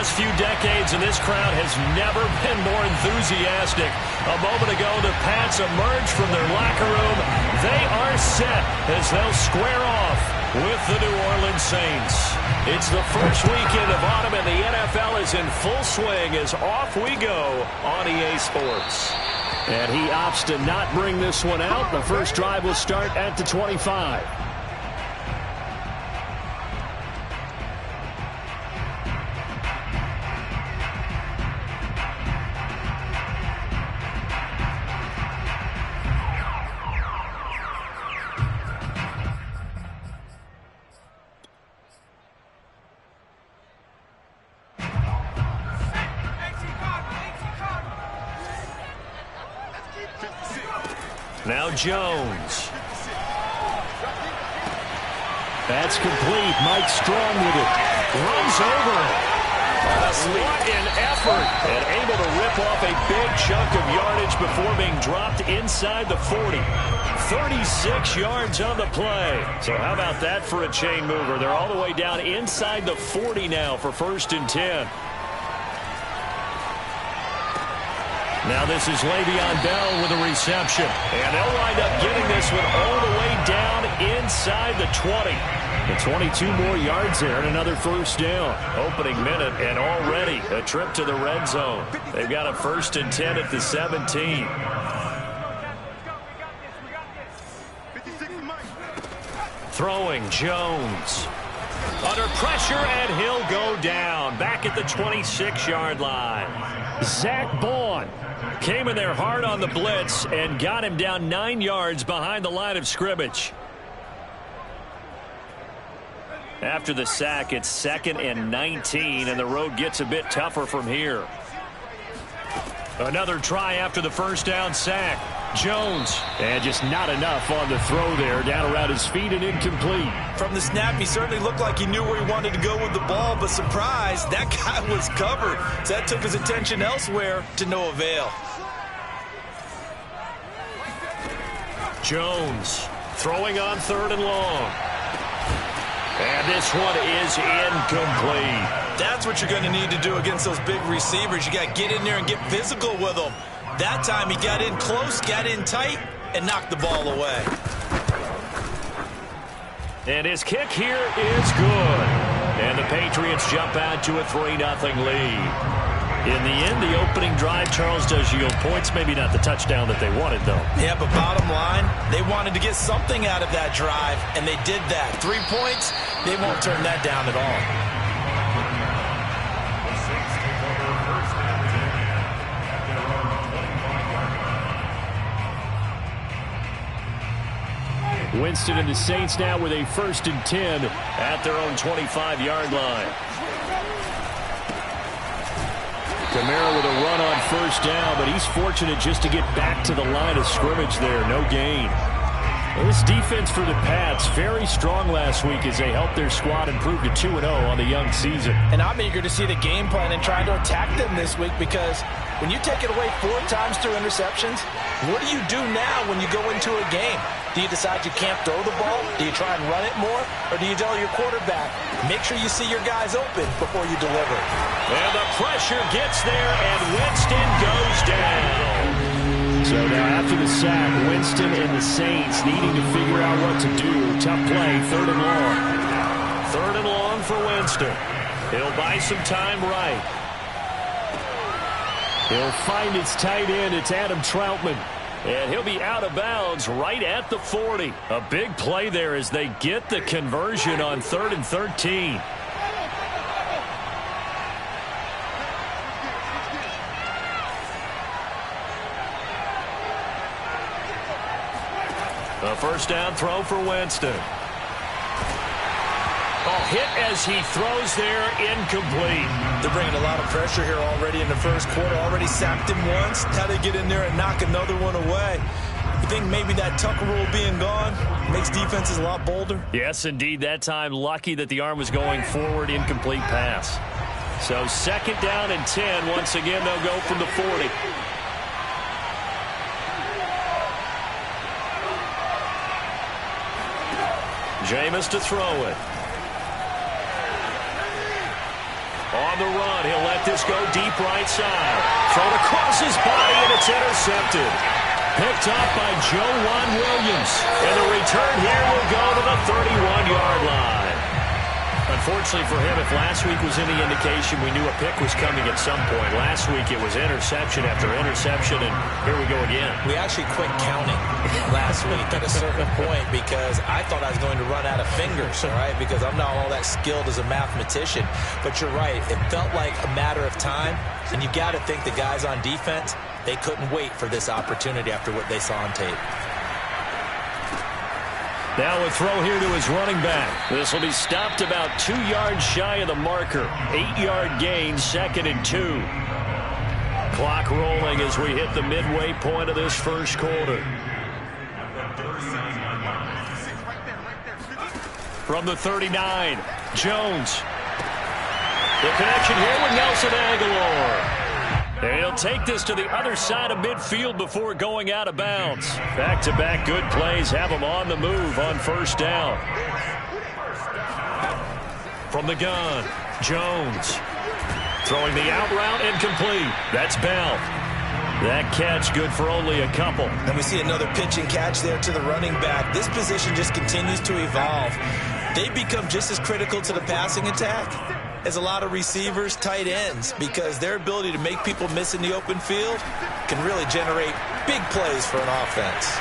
last few decades, and this crowd has never been more enthusiastic. A moment ago, the Pats emerged from their locker room. They are set as they'll square off with the New Orleans Saints. It's the first weekend of autumn, and the NFL is in full swing as off we go on EA Sports. And he opts to not bring this one out. The first drive will start at the 25. Now Jones. That's complete. Mike Strong with it. Runs over it. What an effort. And able to rip off a big chunk of yardage before being dropped inside the 40. 36 yards on the play. So how about that for a chain mover? They're all the way down inside the 40 now for 1st and 10. Now this is Le'Veon Bell with a reception. And they'll wind up getting this one all the way down inside the 20. And 22 more yards there and another first down. Opening minute and already a trip to the red zone. They've got a 1st and 10 at the 17. Throwing Jones. Under pressure, and he'll go down. Back at the 26-yard line. Zach Baun came in there hard on the blitz and got him down 9 yards behind the line of scrimmage. After the sack, it's 2nd and 19, and the road gets a bit tougher from here. Another try after the first down sack. Jones, and just not enough on the throw there, down around his feet and incomplete. From the snap, he certainly looked like he knew where he wanted to go with the ball, but surprise, that guy was covered. So that took his attention elsewhere to no avail. Jones throwing on 3rd and long. And this one is incomplete. That's what you're going to need to do against those big receivers. You got to get in there and get physical with them. That time he got in close, got in tight, and knocked the ball away. And his kick here is good. And the Patriots jump out to a 3-0 lead. In the end, the opening drive, Charles, does yield points. Maybe not the touchdown that they wanted, though. Yeah, but bottom line, they wanted to get something out of that drive, and they did that. 3 points, they won't turn that down at all. Winston and the Saints now with a 1st and 10 at their own 25-yard line. Kamara with a run on 1st down, but he's fortunate just to get back to the line of scrimmage there. No gain. This defense for the Pats, very strong last week as they helped their squad improve to 2-0 on the young season. And I'm eager to see the game plan and trying to attack them this week, because when you take it away 4 times through interceptions, what do you do now when you go into a game? Do you decide you can't throw the ball? Do you try and run it more? Or do you tell your quarterback, make sure you see your guys open before you deliver? And the pressure gets there, and Winston goes down. So now after the sack, Winston and the Saints needing to figure out what to do. Tough play, 3rd and long. 3rd and long for Winston. He'll buy some time right. He'll find his tight end. It's Adam Troutman. And he'll be out of bounds right at the 40. A big play there as they get the conversion on 3rd and 13. A 1st down throw for Winston. Hit as he throws there, incomplete. They're bringing a lot of pressure here already in the first quarter. Already sacked him once. Now they get in there and knock another one away. You think maybe that Tucker rule being gone makes defenses a lot bolder? Yes, indeed. That time, lucky that the arm was going forward, incomplete pass. So 2nd down and 10. Once again, they'll go from the 40. Jameis to throw it. On the run, he'll let this go deep right side. Thrown across his body, and it's intercepted. Picked up by Joejuan Williams. And the return here will go to the 31-yard line. Unfortunately for him, if last week was any indication, we knew a pick was coming at some point. Last week it was interception after interception, and here we go again. We actually quit counting last week at a certain point because I thought I was going to run out of fingers, all right, because I'm not all that skilled as a mathematician. But you're right. It felt like a matter of time, and you got to think the guys on defense, they couldn't wait for this opportunity after what they saw on tape. Now a throw here to his running back. This will be stopped about 2 yards shy of the marker. 8-yard gain, 2nd and 2. Clock rolling as we hit the midway point of this first quarter. From the 39, Jones. The connection here with Nelson Aguilar. And he'll take this to the other side of midfield before going out of bounds. Back-to-back good plays have him on the move on first down. From the gun, Jones. Throwing the out route incomplete. That's Bell. That catch good for only a couple. And we see another pitch and catch there to the running back. This position just continues to evolve. They become just as critical to the passing attack as a lot of receivers, tight ends, because their ability to make people miss in the open field can really generate big plays for an offense.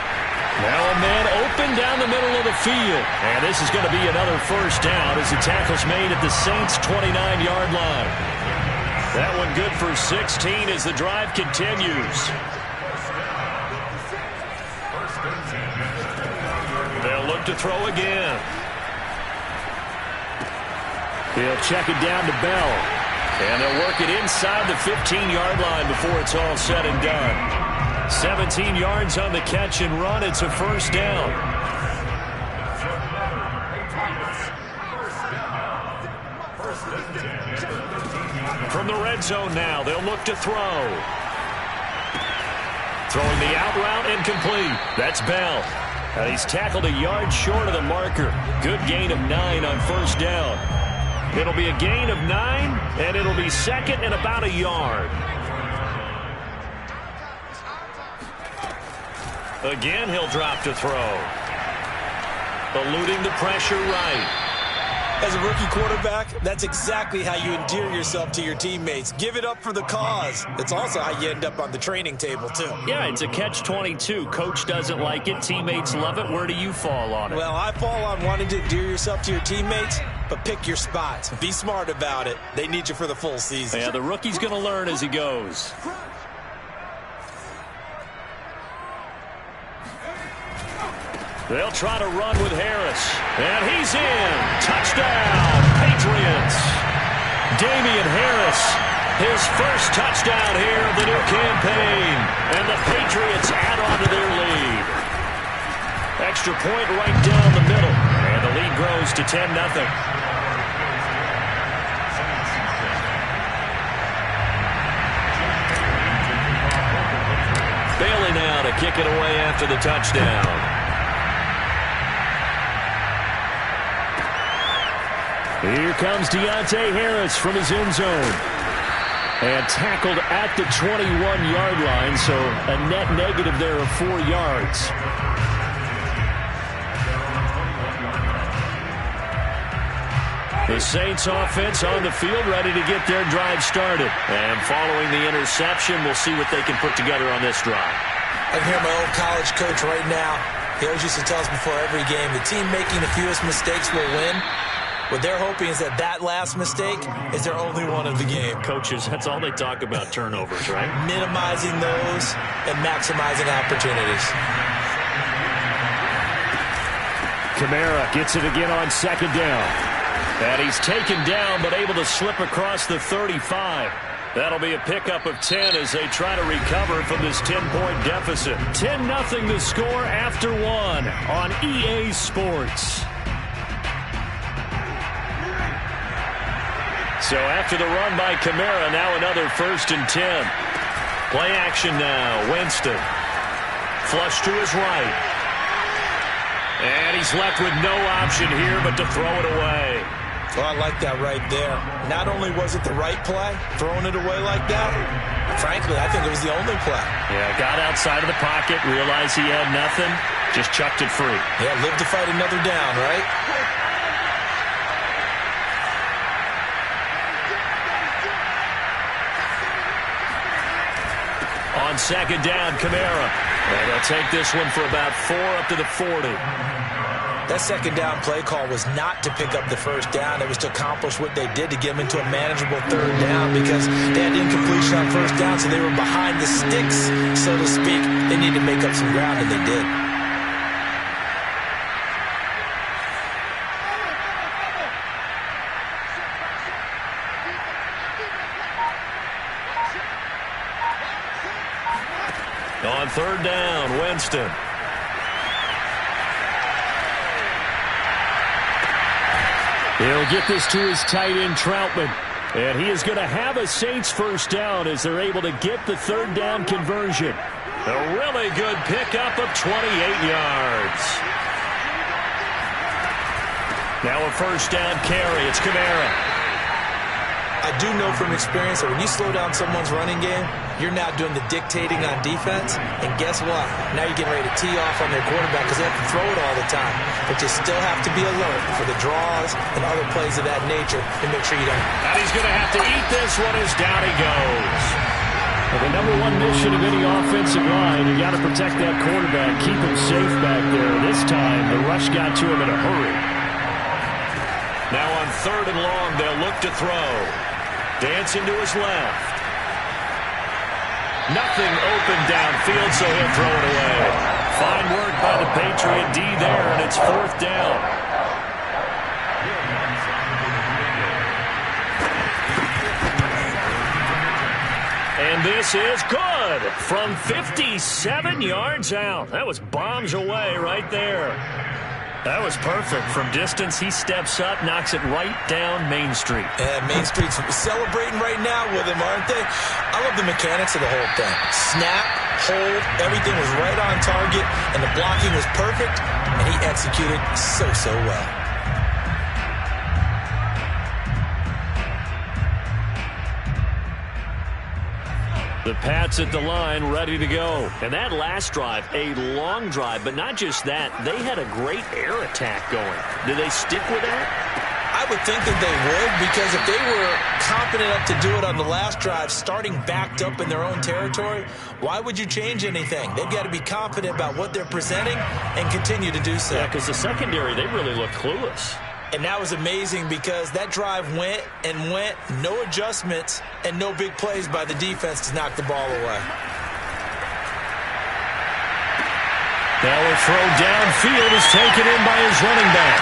Now a man open down the middle of the field. And this is going to be another first down as the tackle's made at the Saints' 29-yard line. That one good for 16 as the drive continues. They'll look to throw again. He'll check it down to Bell. And they'll work it inside the 15-yard line before it's all said and done. 17 yards on the catch and run. It's a first down. From the red zone now, they'll look to throw. Throwing the out route incomplete. That's Bell. And he's tackled a yard short of the marker. Good gain of 9 on first down. It'll be a gain of 9, and it'll be second and about a yard. Again, he'll drop to throw. Eluding the pressure right. As a rookie quarterback, that's exactly how you endear yourself to your teammates. Give it up for the cause. It's also how you end up on the training table, too. Yeah, it's a catch-22. Coach doesn't like it. Teammates love it. Where do you fall on it? Well, I fall on wanting to endear yourself to your teammates, but pick your spots. Be smart about it. They need you for the full season. Yeah, the rookie's going to learn as he goes. They'll try to run with Harris. And he's in. Touchdown, Patriots. Damian Harris, his first touchdown here of the new campaign. And the Patriots add on to their lead. Extra point right down the middle. And the lead grows to 10-0. Bailey now to kick it away after the touchdown. Here comes Deontay Harris from his end zone. And tackled at the 21-yard line, so a net negative there of 4 yards. The Saints offense on the field ready to get their drive started. And following the interception, we'll see what they can put together on this drive. I can hear my old college coach right now. He always used to tell us before every game, the team making the fewest mistakes will win. What they're hoping is that last mistake is their only one of the game. Coaches, that's all they talk about, turnovers, right? Minimizing those and maximizing opportunities. Kamara gets it again on second down. And he's taken down but able to slip across the 35. That'll be a pickup of 10 as they try to recover from this 10-point deficit. 10-0 the score after 1 on EA Sports. So after the run by Kamara, now another 1st and 10. Play action now. Winston. Flush to his right. And he's left with no option here but to throw it away. Oh, I like that right there. Not only was it the right play, throwing it away like that, frankly, I think it was the only play. Yeah, got outside of the pocket, realized he had nothing, just chucked it free. Yeah, live to fight another down, right? On second down, Kamara. And they'll take this one for about 4 up to the 40. That second down play call was not to pick up the first down. It was to accomplish what they did to get them into a manageable third down because they had incompletion on first down, so they were behind the sticks, so to speak. They needed to make up some ground, and they did. On third down, Winston. He'll get this to his tight end, Troutman. And he is going to have a Saints first down as they're able to get the third down conversion. A really good pickup of 28 yards. Now a first down carry. It's Kamara. I do know from experience that when you slow down someone's running game, you're now doing the dictating on defense. And guess what? Now you're getting ready to tee off on their quarterback because they have to throw it all the time. But you still have to be alert for the draws and other plays of that nature and make sure you don't. And he's going to have to eat this one as down he goes. Well, the number one mission of any offensive line, you got to protect that quarterback, keep him safe back there. This time, the rush got to him in a hurry. Now on third and long, they'll look to throw. Dancing to his left. Nothing open downfield, so he'll throw it away. Fine work by the Patriot D there, and it's fourth down. And this is good from 57 yards out. That was bombs away right there. That was perfect. From distance, he steps up, knocks it right down Main Street. Yeah, Main Street's celebrating right now with him, aren't they? I love the mechanics of the whole thing. Snap, hold, everything was right on target, and the blocking was perfect, and he executed so well. The Pats at the line, ready to go. And that last drive, a long drive, but not just that. They had a great air attack going. Do they stick with that? I would think that they would, because if they were confident enough to do it on the last drive, starting backed up in their own territory, why would you change anything? They've got to be confident about what they're presenting and continue to do so. Yeah, because the secondary, they really look clueless. And that was amazing because that drive went and went, no adjustments, and no big plays by the defense to knock the ball away. Now a throw downfield is taken in by his running back.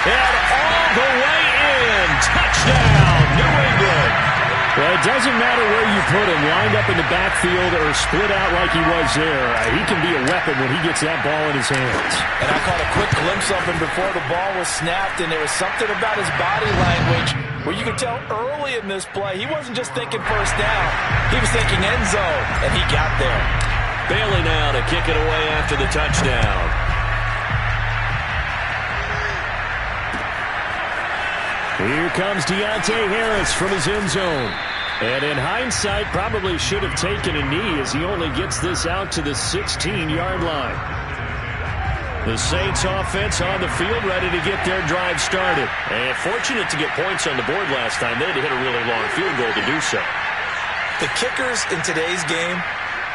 And all the way in. Touchdown, New England. Well, it doesn't matter where you put him, lined up in the backfield or split out like he was there. He can be a weapon when he gets that ball in his hands. And I caught a quick glimpse of him before the ball was snapped, and there was something about his body language where you could tell early in this play he wasn't just thinking first down. He was thinking end zone, and he got there. Bailey now to kick it away after the touchdown. Here comes Deontay Harris from his end zone. And in hindsight, probably should have taken a knee as he only gets this out to the 16-yard line. The Saints offense on the field ready to get their drive started. And fortunate to get points on the board last time. They had to hit a really long field goal to do so. The kickers in today's game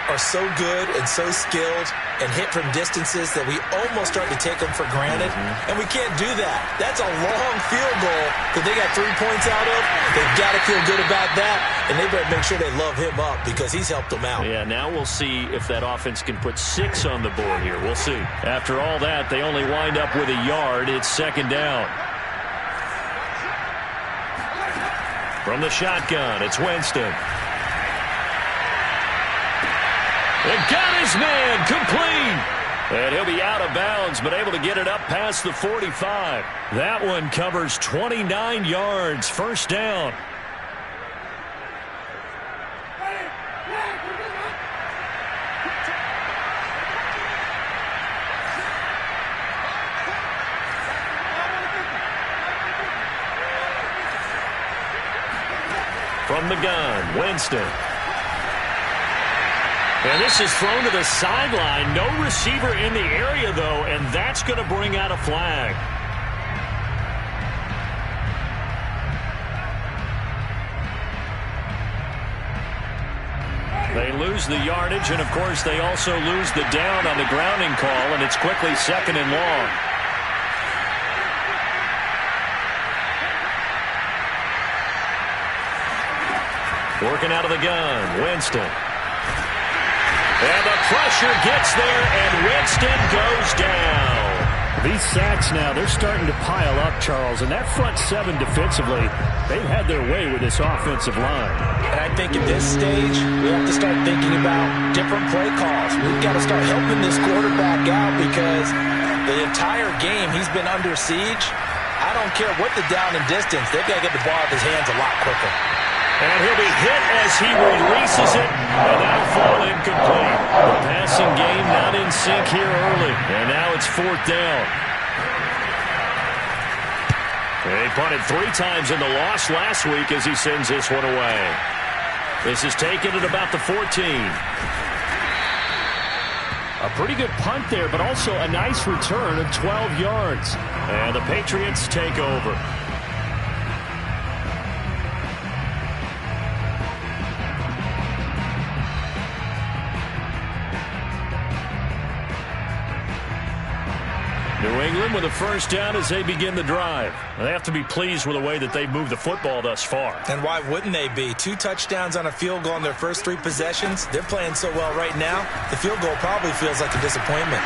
are so good and so skilled and hit from distances that we almost start to take them for granted. And we can't do that. That's a long field goal that they got 3 points out of. They've got to feel good about that, and they better make sure they love him up because he's helped them out. Yeah, now we'll see if that offense can put 6 on the board here. We'll see. After all that, they only wind up with a yard. It's second down. From the shotgun, it's Winston. And got his man complete. And he'll be out of bounds, but able to get it up past the 45. That one covers 29 yards. First down. From the gun, Winston. And this is thrown to the sideline. No receiver in the area, though, and that's going to bring out a flag. They lose the yardage, and, of course, they also lose the down on the grounding call, and it's quickly 2nd and long. Working out of the gun, Winston. And the pressure gets there, and Winston goes down. These sacks now, they're starting to pile up, Charles. And that front 7 defensively, they've had their way with this offensive line. And I think at this stage, we have to start thinking about different play calls. We've got to start helping this quarterback out because the entire game he's been under siege. I don't care what the down and distance. They've got to get the ball out of his hands a lot quicker. And he'll be hit as he releases it, and that'll fall incomplete. The passing game not in sync here early, and now it's 4th down. They punted 3 times in the loss last week as he sends this one away. This is taken at about the 14. A pretty good punt there, but also a nice return of 12 yards. And the Patriots take over. New England with a first down as they begin the drive. They have to be pleased with the way that they've moved the football thus far. And why wouldn't they be? 2 touchdowns on a field goal in their first 3 possessions. They're playing so well right now, the field goal probably feels like a disappointment.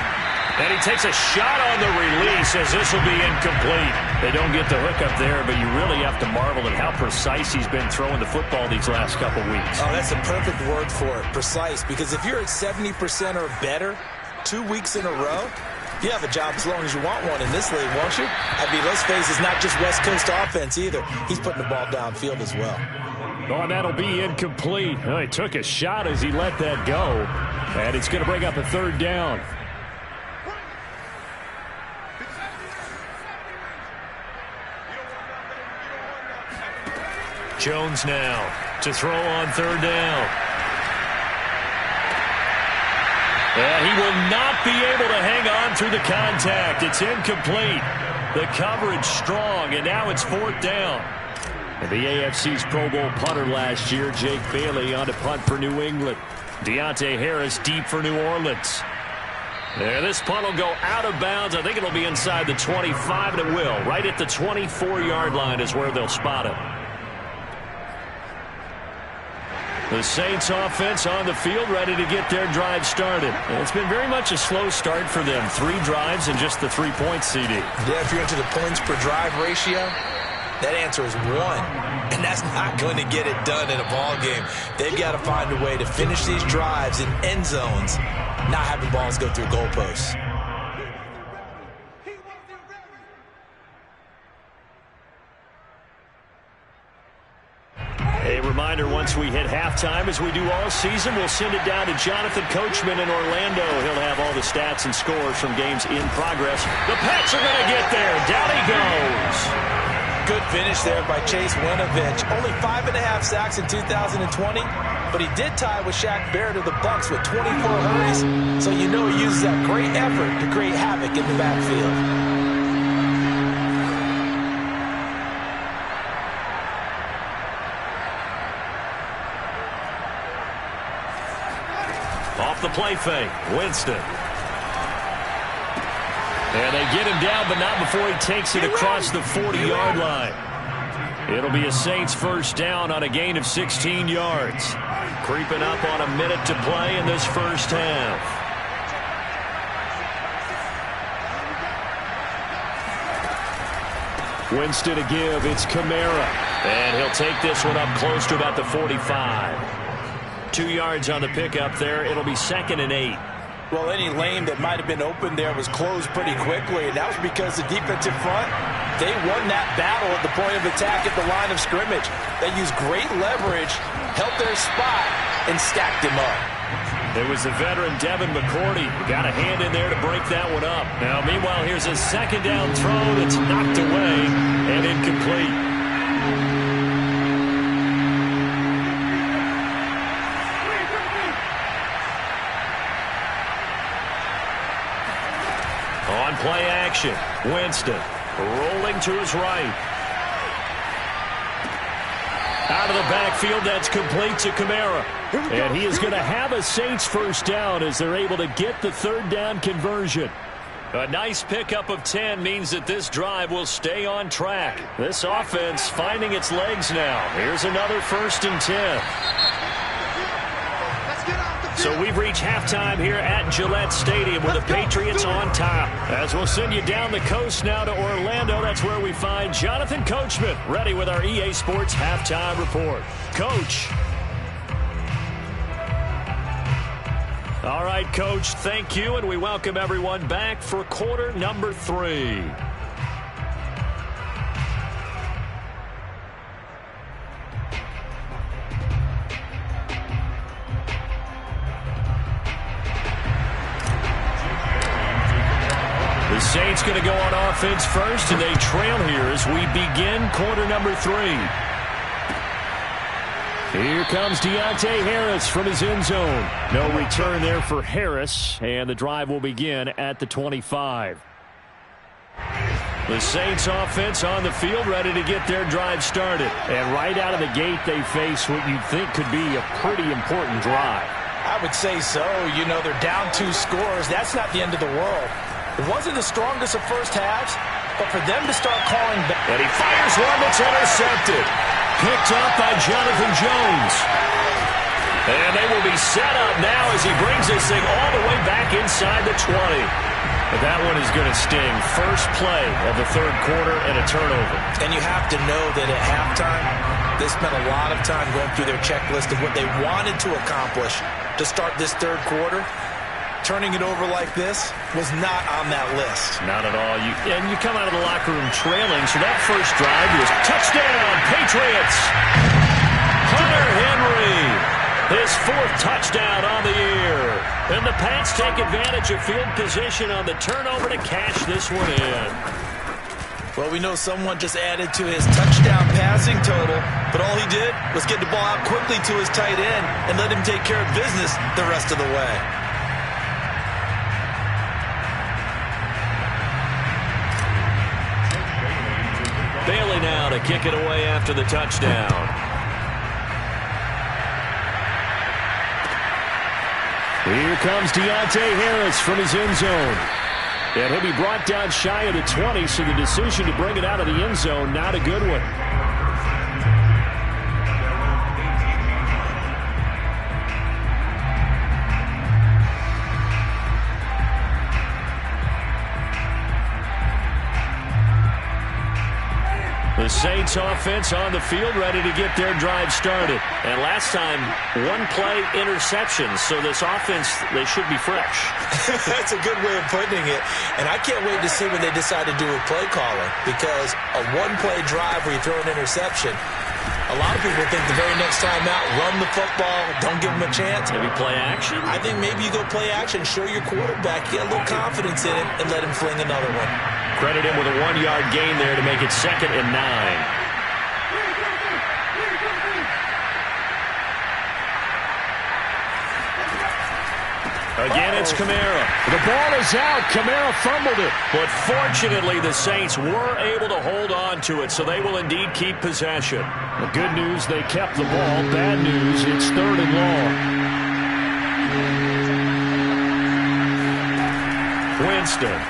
And he takes a shot on the release as this will be incomplete. They don't get the hook up there, but you really have to marvel at how precise he's been throwing the football these last couple weeks. Oh, that's the perfect word for it, precise, because if you're at 70% or better 2 weeks in a row, you have a job as long as you want one in this league, won't you? I mean, let's face it, it's not just West Coast offense either. He's putting the ball downfield as well. Oh, and that'll be incomplete. Oh, he took a shot as he let that go. And it's going to bring up a 3rd down. Jones now to throw on 3rd down. And he will not be able to hang on through the contact. It's incomplete. The coverage strong, and now it's 4th down. And the AFC's Pro Bowl punter last year, Jake Bailey, on to punt for New England. Deontay Harris deep for New Orleans. And this punt will go out of bounds. I think it'll be inside the 25, and it will. Right at the 24-yard line is where they'll spot it. The Saints offense on the field, ready to get their drive started. And it's been very much a slow start for them. 3 drives and just the 3 points, CD. Yeah, if you're into the points per drive ratio, that answer is 1. And that's not going to get it done in a ball game. They've got to find a way to finish these drives in end zones, not having balls go through goalposts. A reminder, once we hit halftime, as we do all season, we'll send it down to Jonathan Coachman in Orlando. He'll have all the stats and scores from games in progress. The Pats are going to get there. Down he goes. Good finish there by Chase Winovich. Only 5.5 sacks in 2020, but he did tie with Shaq Barrett of the Bucs with 24 hurries. So you know he uses that great effort to create havoc in the backfield. Off the play fake, Winston. And they get him down, but not before he takes it across the 40-yard line. It'll be a Saints first down on a gain of 16 yards. Creeping up on a minute to play in this first half. Winston to give, it's Kamara. And he'll take this one up close to about the 45. 2 yards on the pickup there. It'll be 2nd and 8. Well, any lane that might have been open there was closed pretty quickly, and that was because the defensive front, they won that battle at the point of attack at the line of scrimmage. They used great leverage, held their spot, and stacked him up. There was the veteran Devin McCourty. Got a hand in there to break that one up. Now, meanwhile, here's a 2nd down throw that's knocked away and incomplete. formation. Winston rolling to his right. Out of the backfield, that's complete to Kamara. And he is going to have a Saints first down as they're able to get the third down conversion. A nice pickup of 10 means that this drive will stay on track. This offense finding its legs now. Here's another 1st and 10. So we've reached halftime here at Gillette Stadium with the Patriots on top. As we'll send you down the coast now to Orlando, that's where we find Jonathan Coachman ready with our EA Sports Halftime Report. Coach. All right, Coach, thank you, and we welcome everyone back for quarter number 3. The Saints going to go on offense first, and they trail here as we begin quarter number 3. Here comes Deontay Harris from his end zone. No return there for Harris, and the drive will begin at the 25. The Saints offense on the field ready to get their drive started. And right out of the gate, they face what you'd think could be a pretty important drive. I would say so. You know, they're down 2 scores. That's not the end of the world. It wasn't the strongest of first halves, but for them to start calling back. And he fires one that's intercepted. Picked up by Jonathan Jones. And they will be set up now as he brings this thing all the way back inside the 20. But that one is going to sting. First play of the third quarter and a turnover. And you have to know that at halftime, they spent a lot of time going through their checklist of what they wanted to accomplish to start this third quarter. Turning it over like this was not on that list. Not at all. And you come out of the locker room trailing, so that first drive was touchdown, Patriots. Hunter Henry, his 4th touchdown on the year. And the Pats take advantage of field position on the turnover to cash this one in. Well, we know someone just added to his touchdown passing total, but all he did was get the ball out quickly to his tight end and let him take care of business the rest of the way. Bailey now to kick it away after the touchdown. Here comes Deontay Harris from his end zone. And he'll be brought down shy of the 20, so the decision to bring it out of the end zone, not a good one. The Saints offense on the field ready to get their drive started. And last time, 1-play interception. So this offense, they should be fresh. That's a good way of putting it. And I can't wait to see what they decide to do with play calling. Because a 1-play drive where you throw an interception, a lot of people think the very next time out, run the football, don't give them a chance. Maybe play action? I think maybe you go play action, show your quarterback, get a little confidence in it, and let him fling another one. Credit him with a 1-yard gain there to make it 2nd and 9. Again, it's Kamara. The ball is out. Kamara fumbled it. But fortunately, the Saints were able to hold on to it, so they will indeed keep possession. The good news, they kept the ball. Bad news, it's 3rd and long. Winston.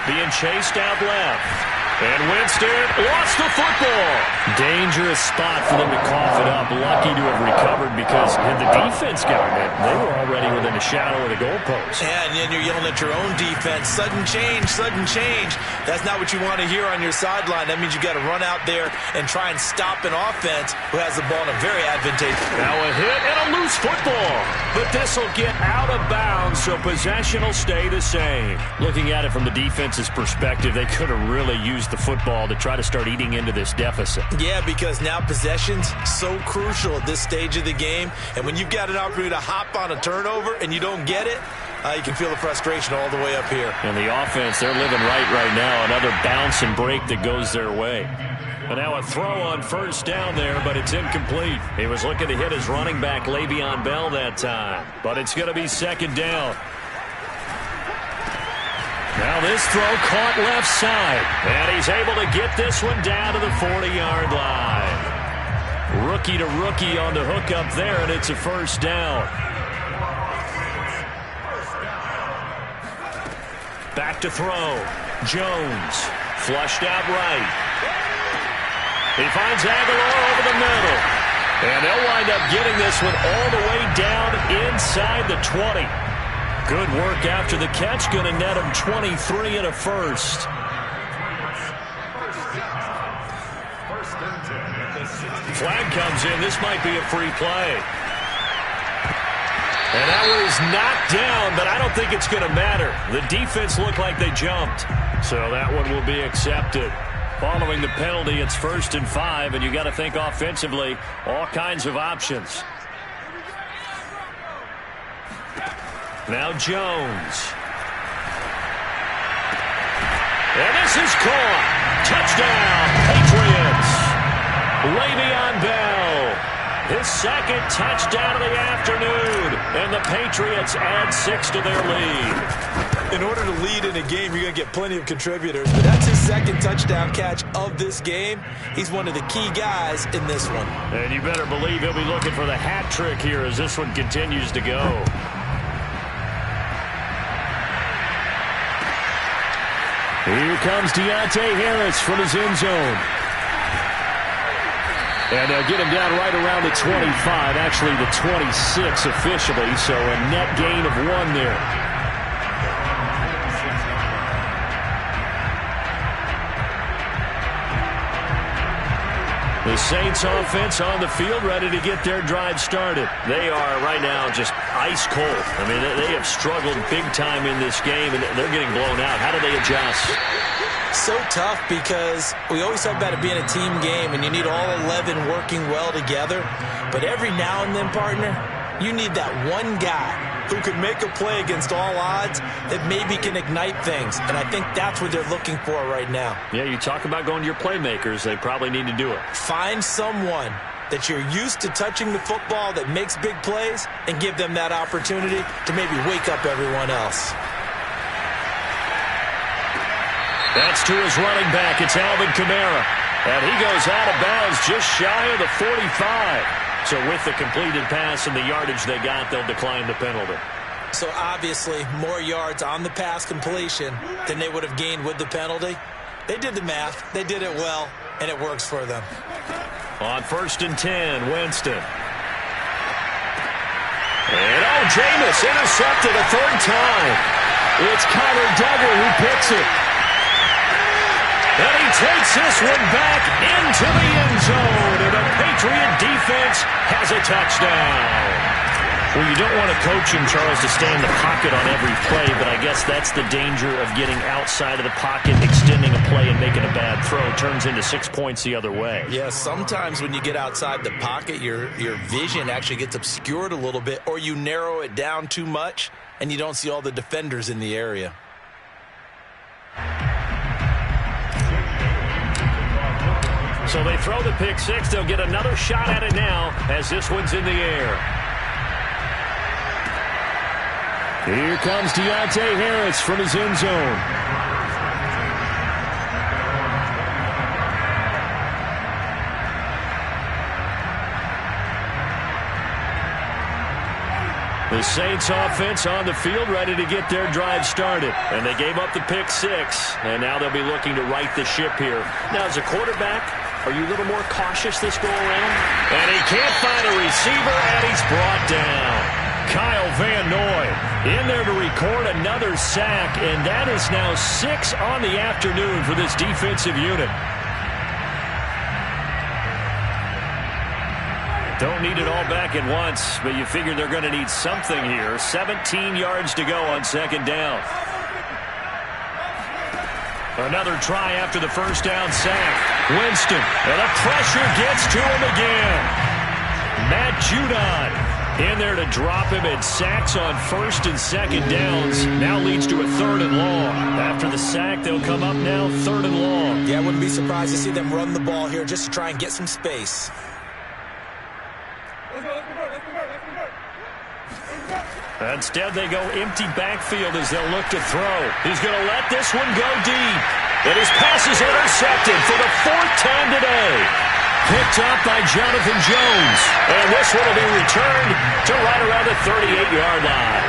Being chased out left. And Winston lost the football. Dangerous spot for them to cough it up. Lucky to have recovered because had the defense gotten it, they were already within a shadow of the goalpost. Yeah, and then you're yelling at your own defense. Sudden change, sudden change. That's not what you want to hear on your sideline. That means you got to run out there and try and stop an offense who has the ball in a very advantageous. Now a hit and a loose football. But this will get out of bounds, so possession will stay the same. Looking at it from the defense's perspective, they could have really used the football to try to start eating into this deficit. Yeah, because now possession's so crucial at this stage of the game. And when you've got an opportunity to hop on a turnover and you don't get it, you can feel the frustration all the way up here. And the offense, they're living right now. Another bounce and break that goes their way. And now a throw on first down there, but it's incomplete. He was looking to hit his running back, Le'Veon Bell, that time. But it's going to be 2nd down. Now this throw caught left side. And he's able to get this one down to the 40-yard line. Rookie to rookie on the hook up there, and it's a first down. Back to throw. Jones. Flushed out right. He finds Aguilar over the middle. And they'll wind up getting this one all the way down inside the 20. Good work after the catch. Going to net him 23 and a first. Flag comes in. This might be a free play. And that was knocked down, but I don't think it's going to matter. The defense looked like they jumped. So that one will be accepted. Following the penalty, it's 1st and 5, and you got to think offensively, all kinds of options. Now Jones. And this is caught. Touchdown, Patriots. Le'Veon Bell. His second touchdown of the afternoon. And the Patriots add 6 to their lead. In order to lead in a game, you're going to get plenty of contributors. But that's his second touchdown catch of this game. He's one of the key guys in this one. And you better believe he'll be looking for the hat trick here as this one continues to go. Here comes Deontay Harris from his end zone. And they'll get him down right around the 25, actually the 26 officially, so a net gain of 1 there. The Saints offense on the field ready to get their drive started. They are right now just ice cold. I mean, they have struggled big time in this game, and they're getting blown out. How do they adjust? So tough because we always talk about it being a team game, and you need all 11 working well together. But every now and then, partner, you need that one guy who could make a play against all odds that maybe can ignite things. And I think that's what they're looking for right now. Yeah, you talk about going to your playmakers. They probably need to do it. Find someone that you're used to touching the football that makes big plays and give them that opportunity to maybe wake up everyone else. That's to his running back. It's Alvin Kamara. And he goes out of bounds just shy of the 45. So with the completed pass and the yardage they got, they'll decline the penalty. So obviously more yards on the pass completion than they would have gained with the penalty. They did the math. They did it well, and it works for them. On 1st and 10, Winston. And Jameis intercepted a 3rd time. It's Kyler Duggar who picks it. And he takes this one back into the end zone. And the Patriot defense has a touchdown. Well, you don't want a coach in Charles to stay in the pocket on every play, but I guess that's the danger of getting outside of the pocket, extending a play and making a bad throw. Turns into 6 points the other way. Yeah, sometimes when you get outside the pocket, your vision actually gets obscured a little bit, or you narrow it down too much, and you don't see all the defenders in the area. So they throw the pick 6. They'll get another shot at it now as this one's in the air. Here comes Deontay Harris from his end zone. The Saints offense on the field ready to get their drive started. And they gave up the pick 6. And now they'll be looking to right the ship here. Now, as a quarterback, are you a little more cautious this go around? And he can't find a receiver, and he's brought down. Kyle Van Noy in there to record another sack, and that is now 6 on the afternoon for this defensive unit. Don't need it all back at once, but you figure they're going to need something here. 17 yards to go on 2nd down. Another try after the 1st down sack. Winston, and the pressure gets to him again. Matt Judon in there to drop him, and sacks on 1st and 2nd downs. Now leads to a 3rd and long. After the sack, they'll come up now 3rd and long. Yeah, I wouldn't be surprised to see them run the ball here just to try and get some space. Instead, they go empty backfield as they'll look to throw. He's going to let this one go deep. And his pass is intercepted for the 4th time today. Picked up by Jonathan Jones. And this one will be returned to right around the 38-yard line.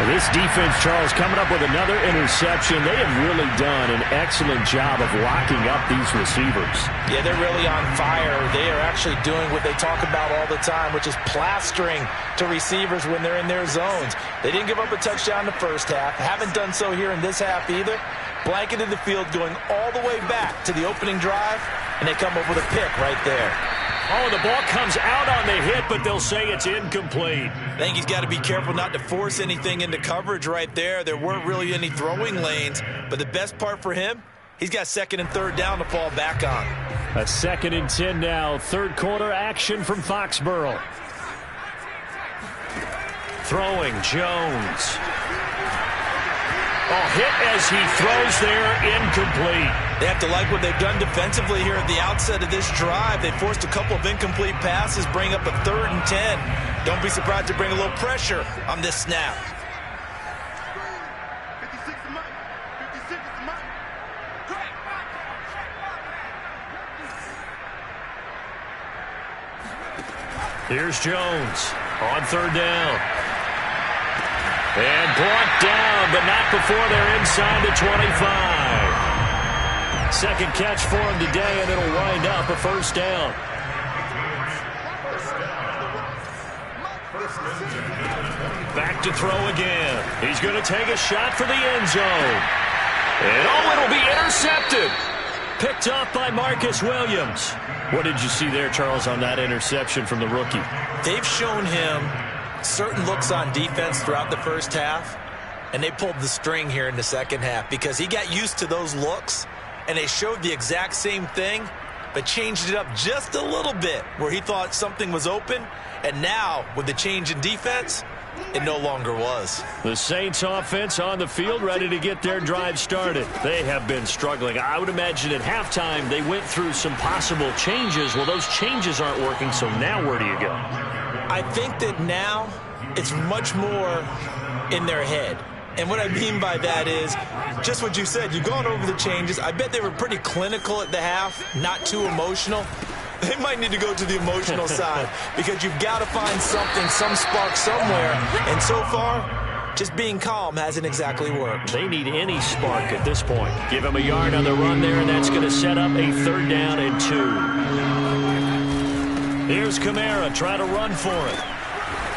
This defense, Charles, coming up with another interception. They have really done an excellent job of locking up these receivers. Yeah, they're really on fire. They are actually doing what they talk about all the time, which is plastering to receivers when they're in their zones. They didn't give up a touchdown in the first half. Haven't done so here in this half either. Blanketed the field going all the way back to the opening drive, and they come up with a pick right there. Oh, the ball comes out on the hit, but they'll say it's incomplete. I think he's got to be careful not to force anything into coverage right there. There weren't really any throwing lanes, but the best part for him, he's got 2nd and 3rd down to fall back on. A 2nd and 10 now. 3rd quarter action from Foxborough. Throwing, Jones. Oh, hit as he throws there, incomplete. They have to like what they've done defensively here at the outset of this drive. They forced a couple of incomplete passes, bring up a 3rd and 10. Don't be surprised to bring a little pressure on this snap. Here's Jones on 3rd down. And brought down, but not before they're inside the 25. 2nd catch for him today, and it'll wind up a 1st down. Back to throw again. He's going to take a shot for the end zone. And oh, it'll be intercepted. Picked up by Marcus Williams. What did you see there, Charles, on that interception from the rookie? They've shown him certain looks on defense throughout the first half, and they pulled the string here in the second half because he got used to those looks, and they showed the exact same thing, but changed it up just a little bit where he thought something was open, and now with the change in defense, it no longer was. The Saints offense on the field ready to get their drive started. They have been struggling. I would imagine at halftime they went through some possible changes. Well, those changes aren't working, so now where do you go? I think that now it's much more in their head. And what I mean by that is just what you said. You've gone over the changes. I bet they were pretty clinical at the half, not too emotional. They might need to go to the emotional side because you've got to find something, some spark somewhere. And so far, just being calm hasn't exactly worked. They need any spark at this point. Give him a yard on the run there, and that's going to set up a 3rd down and 2. Here's Kamara trying to run for it.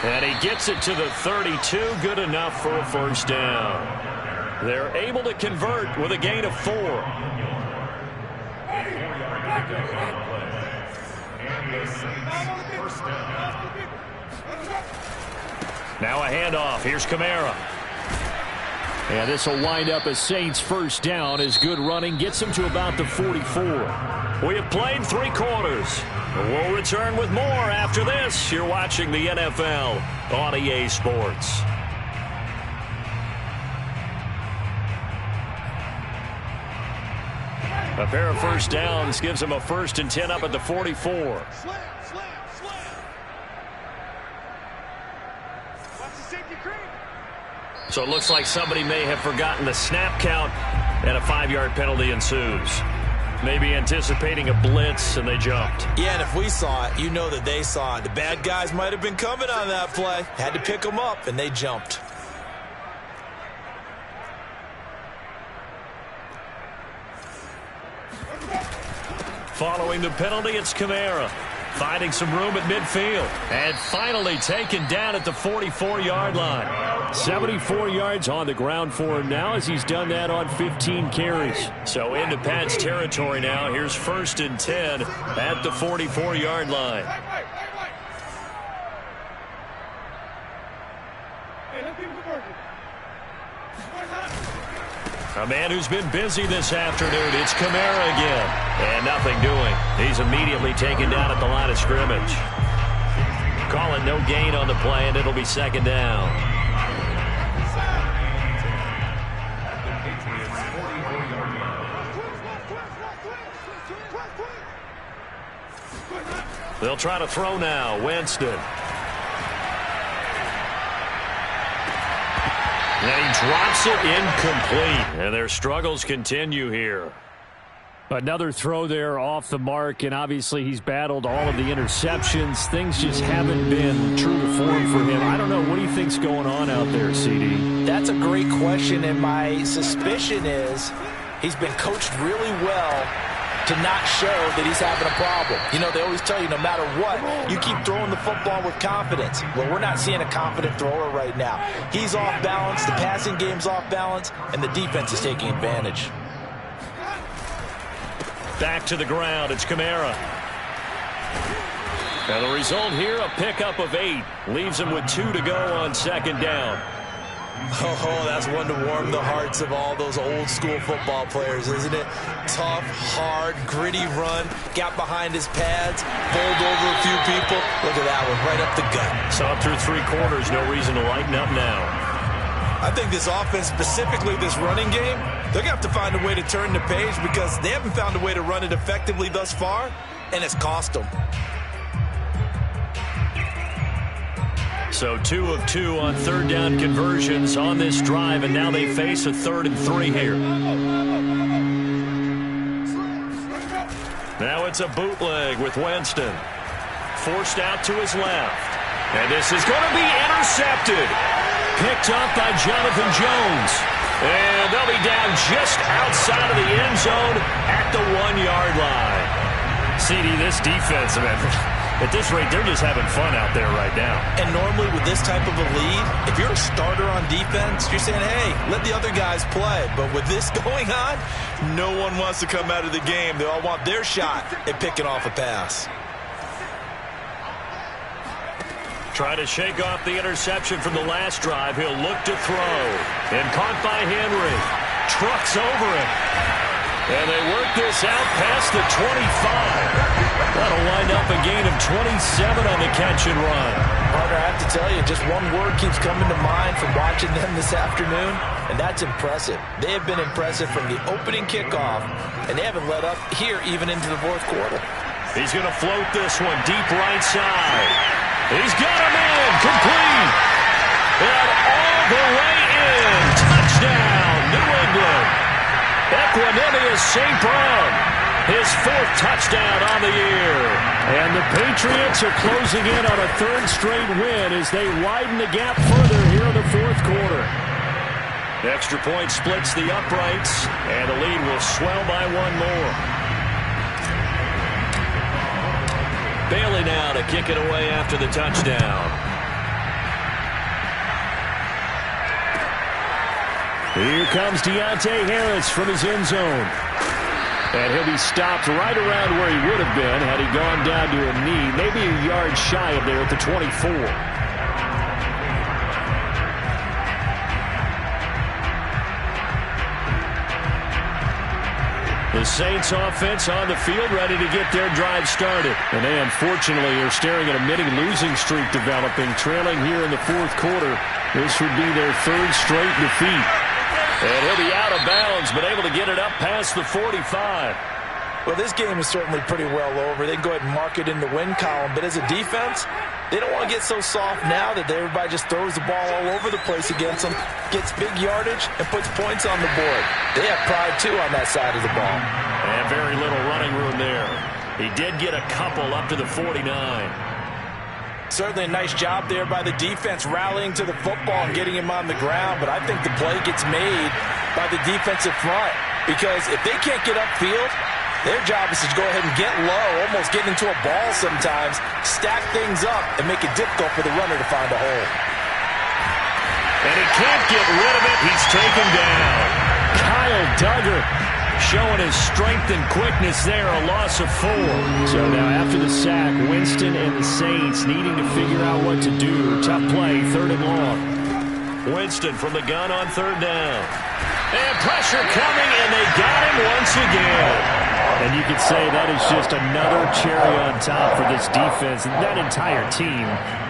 And he gets it to the 32. Good enough for a 1st down. They're able to convert with a gain of 4. Now a handoff. Here's Kamara. And this will wind up a Saints 1st down as good running gets them to about the 44. We have played 3 quarters. We'll return with more after this. You're watching the NFL on EA Sports. A pair of 1st downs gives them a 1st and 10 up at the 44. So it looks like somebody may have forgotten the snap count, and a 5-yard penalty ensues. Maybe anticipating a blitz, and they jumped. Yeah, and if we saw it, you know that they saw it. The bad guys might have been coming on that play. Had to pick them up, and they jumped. Following the penalty, it's Kamara. Finding some room at midfield. And finally taken down at the 44-yard line. 74 yards on the ground for him now as he's done that on 15 carries. So into Pat's territory now. Here's 1st and 10 at the 44-yard line. A man who's been busy this afternoon. It's Kamara again. And nothing doing. He's immediately taken down at the line of scrimmage. Calling no gain on the play, and it'll be 2nd down. They'll try to throw now. Winston. And he drops it incomplete. And their struggles continue here. Another throw there off the mark, and obviously he's battled all of the interceptions. Things just haven't been true to form for him. I don't know. What do you think's going on out there, CD? That's a great question, and my suspicion is he's been coached really well to not show that he's having a problem. You know, they always tell you no matter what, you keep throwing the football with confidence. Well, we're not seeing a confident thrower right now. He's off balance, the passing game's off balance, and the defense is taking advantage. Back to the ground, it's Kamara. And the result here, a pickup of 8. Leaves him with 2 to go on second down. Oh, that's one to warm the hearts of all those old school football players, isn't it? Tough, hard, gritty run. Got behind his pads, bowled over a few people. Look at that one, right up the gut. Saw through 3 quarters, no reason to lighten up now. I think this offense, specifically this running game, they're going to have to find a way to turn the page because they haven't found a way to run it effectively thus far, and it's cost them. So 2 of 2 on third down conversions on this drive, and now they face a 3rd and 3 here. Now it's a bootleg with Winston. Forced out to his left. And this is going to be intercepted. Picked up by Jonathan Jones. And they'll be down just outside of the end zone at the 1-yard line. CD, this defense, man, at this rate, they're just having fun out there right now. And normally with this type of a lead, if you're a starter on defense, you're saying, hey, let the other guys play. But with this going on, no one wants to come out of the game. They all want their shot at picking off a pass. Try to shake off the interception from the last drive. He'll look to throw. And caught by Henry. Trucks over it. And they work this out past the 25. That'll wind up a gain of 27 on the catch and run. Partner, I have to tell you, just one word keeps coming to mind from watching them this afternoon, and that's impressive. They have been impressive from the opening kickoff, and they haven't let up here even into the 4th quarter. He's going to float this one deep right side. He's got him in, complete, and all the way in. Touchdown, New England. Equanimeous St. Brown, his 4th touchdown on the year. And the Patriots are closing in on a 3rd straight win as they widen the gap further here in the 4th quarter. Extra point splits the uprights, and the lead will swell by 1 more. Bailey now to kick it away after the touchdown. Here comes Deontay Harris from his end zone. And he'll be stopped right around where he would have been had he gone down to a knee, maybe a yard shy of there at the 24. The Saints offense on the field ready to get their drive started. And they unfortunately are staring at a mini losing streak developing, trailing here in the 4th quarter. This would be their 3rd straight defeat. And he'll be out of bounds, but able to get it up past the 45. Well, this game is certainly pretty well over. They can go ahead and mark it in the win column. But as a defense, they don't want to get so soft now that everybody just throws the ball all over the place against them, gets big yardage, and puts points on the board. They have pride, too, on that side of the ball. And very little running room there. He did get a couple up to the 49. Certainly a nice job there by the defense rallying to the football and getting him on the ground. But I think the play gets made by the defensive front. Because if they can't get upfield, their job is to go ahead and get low, almost get into a ball sometimes, stack things up, and make it difficult for the runner to find a hole. And he can't get rid of it. He's taken down. Kyle Duggar showing his strength and quickness there, a loss of 4. So now after the sack, Winston and the Saints needing to figure out what to do. Tough play, 3rd and long. Winston from the gun on 3rd down. And pressure coming, and they got him once again. And you could say that is just another cherry on top for this defense and that entire team.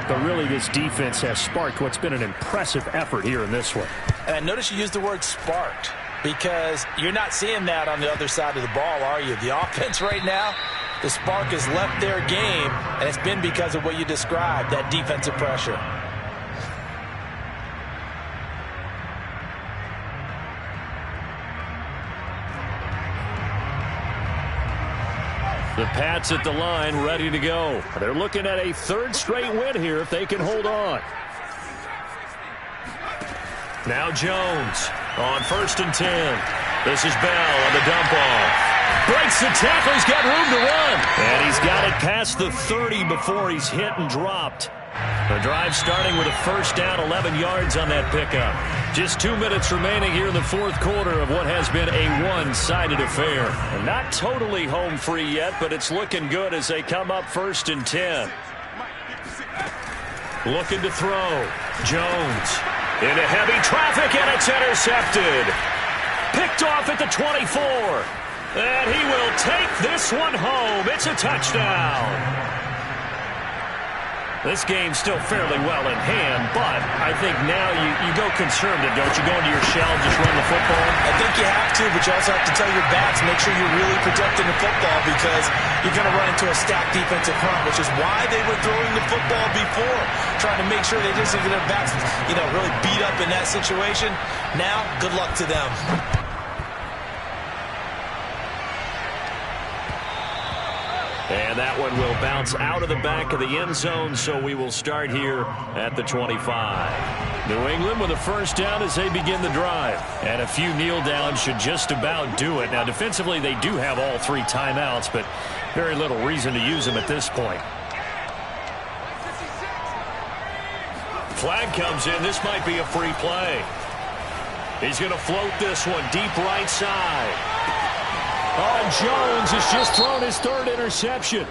But really, this defense has sparked what's been an impressive effort here in this one. And I notice you use the word sparked because you're not seeing that on the other side of the ball, are you? The offense right now, the spark has left their game, and it's been because of what you described, that defensive pressure. The Pats at the line, ready to go. They're looking at a third straight win here if they can hold on. Now Jones on 1st and 10. This is Bell on the dump off. Breaks the tackle. He's got room to run. And he's got it past the 30 before he's hit and dropped. The drive starting with a first down, 11 yards on that pickup. Just 2 minutes remaining here in the fourth quarter of what has been a one-sided affair. And not totally home free yet, but it's looking good as they come up 1st and 10. Looking to throw. Jones into heavy traffic, and it's intercepted. Picked off at the 24. And he will take this one home. It's a touchdown. This game's still fairly well in hand, but I think now you go conservative, don't you? Go into your shell and just run the football? I think you have to, but you also have to tell your backs, make sure you're really protecting the football because you're going to run into a stacked defensive front, which is why they were throwing the football before, trying to make sure they just get their backs, really beat up in that situation. Now, good luck to them. And that one will bounce out of the back of the end zone, so we will start here at the 25. New England with a first down as they begin the drive. And a few kneel downs should just about do it. Now, defensively, they do have all 3 timeouts, but very little reason to use them at this point. Flag comes in. This might be a free play. He's going to float this one deep right side. Jones has just thrown his 3rd interception.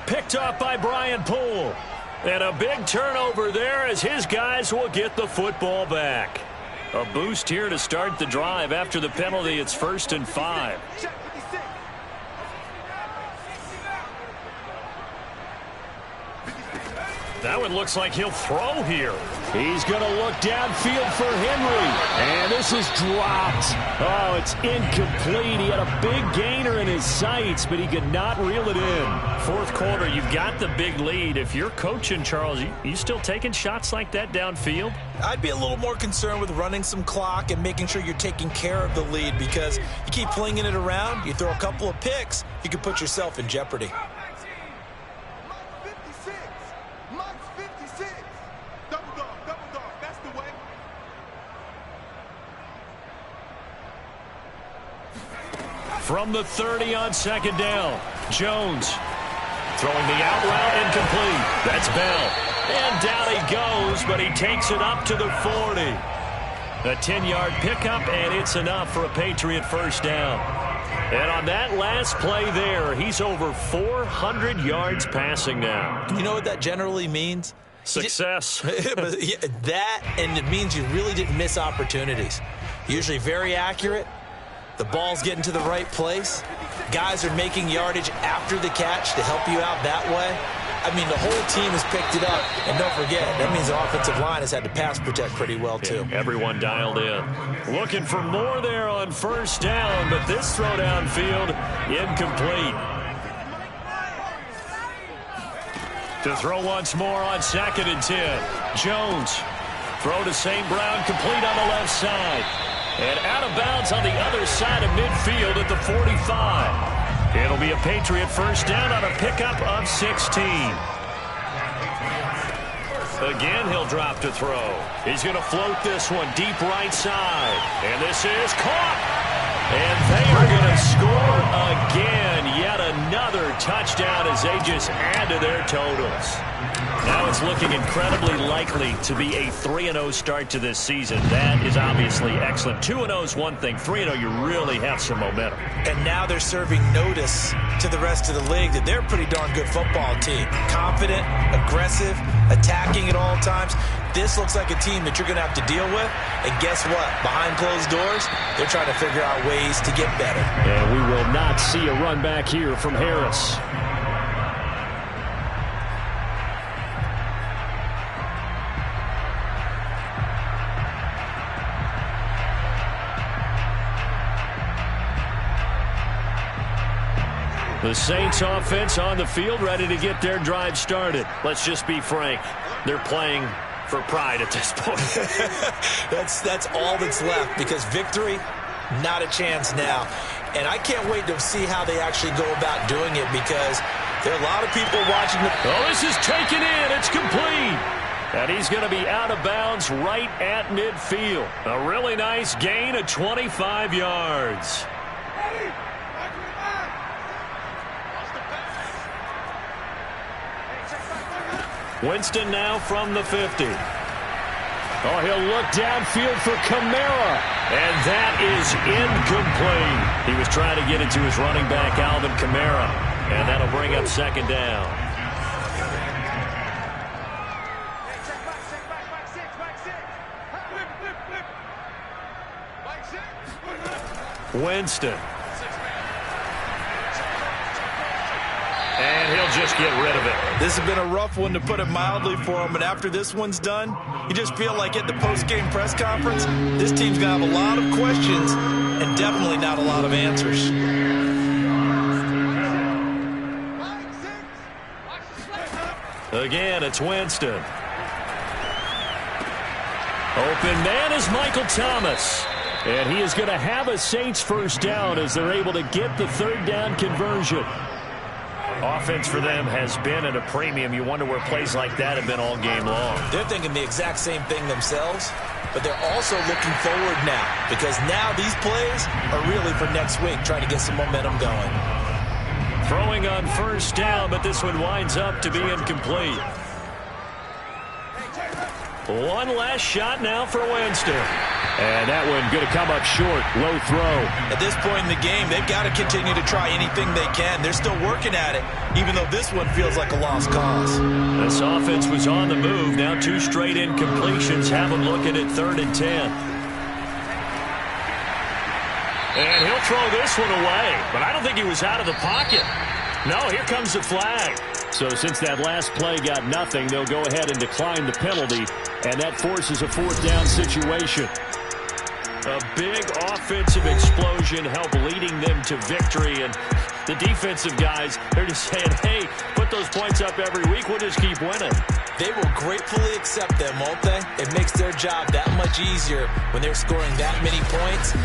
Picked up by Brian Poole. And a big turnover there as his guys will get the football back. A boost here to start the drive. After the penalty, it's 1st and 5. That one looks like he'll throw here. He's going to look downfield for Henry. And this is dropped. Oh, it's incomplete. He had a big gainer in his sights, but he could not reel it in. Fourth quarter, you've got the big lead. If you're coaching, Charles, you still taking shots like that downfield? I'd be a little more concerned with running some clock and making sure you're taking care of the lead because you keep flinging it around, you throw a couple of picks, you could put yourself in jeopardy. From the 30 on 2nd down, Jones throwing the out route incomplete. That's Bell. And down he goes, but he takes it up to the 40. A 10-yard pickup, and it's enough for a Patriot first down. And on that last play there, he's over 400 yards passing now. You know what that generally means? Success. That, and it means you really didn't miss opportunities. Usually very accurate. The ball's getting to the right place. Guys are making yardage after the catch to help you out that way. I mean, the whole team has picked it up. And don't forget, that means the offensive line has had to pass protect pretty well, too. Yeah, everyone dialed in. Looking for more there on first down, but this throw downfield incomplete. To throw once more on 2nd and 10. Jones. Throw to St. Brown, complete on the left side. And out of bounds on the other side of midfield at the 45. It'll be a Patriot first down on a pickup of 16. Again, he'll drop to throw. He's going to float this one deep right side. And this is caught. And they are going to score again. Yet another touchdown as they just add to their totals. Now it's looking incredibly likely to be a 3-0 start to this season. That is obviously excellent. 2-0 is one thing. 3-0, you really have some momentum. And now they're serving notice to the rest of the league that they're a pretty darn good football team. Confident, aggressive, attacking at all times. This looks like a team that you're going to have to deal with. And guess what? Behind closed doors, they're trying to figure out ways to get better. And we will not see a run back here from Harris. The Saints offense on the field, ready to get their drive started. Let's just be frank. They're playing for pride at this point. That's all that's left because victory, not a chance now. And I can't wait to see how they actually go about doing it because there are a lot of people watching. Oh, this is taken in. It's complete. And he's going to be out of bounds right at midfield. A really nice gain of 25 yards. Winston now from the 50. Oh, he'll look downfield for Kamara. And that is incomplete. He was trying to get it to his running back, Alvin Kamara. And that'll bring up second down. Winston. And he'll just get rid of it. This has been a rough one, to put it mildly, for him. But after this one's done, you just feel like at the post-game press conference, this team's going to have a lot of questions and definitely not a lot of answers. Again, it's Winston. Open man is Michael Thomas. And he is going to have a Saints first down as they're able to get the third down conversion. Offense for them has been at a premium. You wonder where plays like that have been all game long. They're thinking the exact same thing themselves, but they're also looking forward now because now these plays are really for next week, trying to get some momentum going. Throwing on first down, but this one winds up to be incomplete. One last shot now for Winston. And that one going to come up short. Low throw. At this point in the game, they've got to continue to try anything they can. They're still working at it, even though this one feels like a lost cause. This offense was on the move. Now 2 straight incompletions. Have them looking at 3rd and 10. And he'll throw this one away. But I don't think he was out of the pocket. No, here comes the flag. So since that last play got nothing, they'll go ahead and decline the penalty. And that forces a 4th down situation. A big offensive explosion helped leading them to victory. And the defensive guys, they're just saying, hey, put those points up every week. We'll just keep winning. They will gratefully accept them, won't they? It makes their job that much easier when they're scoring that many points.